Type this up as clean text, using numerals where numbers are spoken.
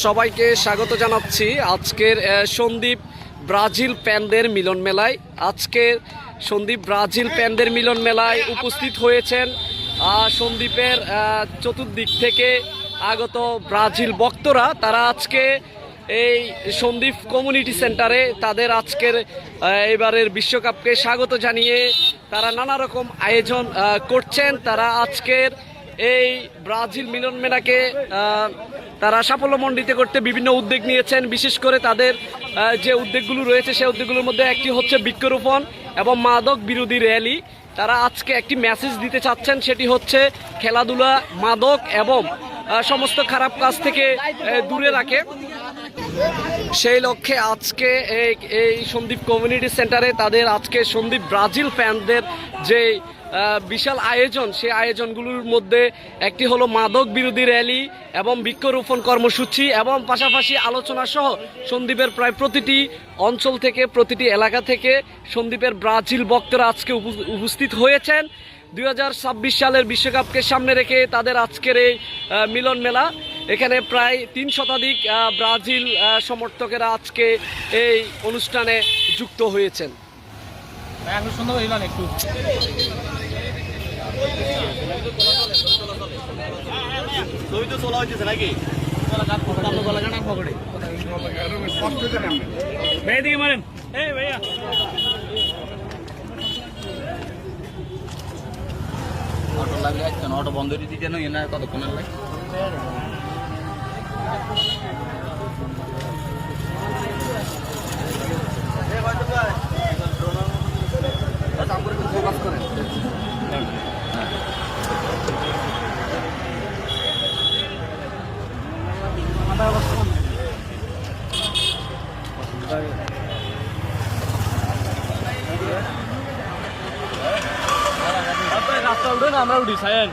সবাইকে স্বাগত জানাচ্ছি আজকের সন্দীপ ব্রাজিল প্যানদের মিলন মেলায়। আজকের সন্দীপ ব্রাজিল প্যানদের মিলন মেলায় উপস্থিত হয়েছেন সন্দীপের চতুর্দিক থেকে আগত ব্রাজিল ভক্তরা। তারা আজকে এই সন্দীপ কমিউনিটি সেন্টারে তাদের আজকের এবারের বিশ্বকাপকে স্বাগত জানিয়ে তারা নানা রকম আয়োজন করছেন। তারা আজকের এই ব্রাজিল মিলন মেলাকে তারা সাফল্যমণ্ডিত করতে বিভিন্ন উদ্যোগ নিয়েছেন। বিশেষ করে তাদের যে উদ্যোগগুলো রয়েছে সেই উদ্যোগগুলোর মধ্যে একটি হচ্ছে বৃক্ষরোপণ এবং মাদক বিরোধী র্যালি। তারা আজকে একটি মেসেজ দিতে চাচ্ছেন, সেটি হচ্ছে খেলাধুলা, মাদক এবং সমস্ত খারাপ কাজ থেকে দূরে রাখে। সেই লক্ষ্যে আজকে এই সন্দীপ কমিউনিটি সেন্টারে তাদের আজকে সন্দীপ ব্রাজিল ফ্যানদের যে বিশাল আয়োজন, সেই আয়োজনগুলোর মধ্যে একটি হলো মাদক বিরোধী র্যালি এবং বৃক্ষরোপণ কর্মসূচি এবং পাশাপাশি আলোচনা সহ সন্দীপের প্রায় প্রতিটি অঞ্চল থেকে, প্রতিটি এলাকা থেকে সন্দীপের ব্রাজিল ভক্তরা আজকে উপস্থিত হয়েছেন। 2026 সালের বিশ্বকাপকে সামনে রেখে তাদের আজকের এই মিলন মেলা। এখানে প্রায় 3 শতাধিক ব্রাজিল সমর্থকেরা আজকে এই অনুষ্ঠানে যুক্ত হয়েছেন। অটো লাগলে আসছেন, অটো বন্ধ করে দিতে নয়, এনার কতক্ষণ লাগে? রাস্তা উঠে না, আমরা উঠি সায়েন।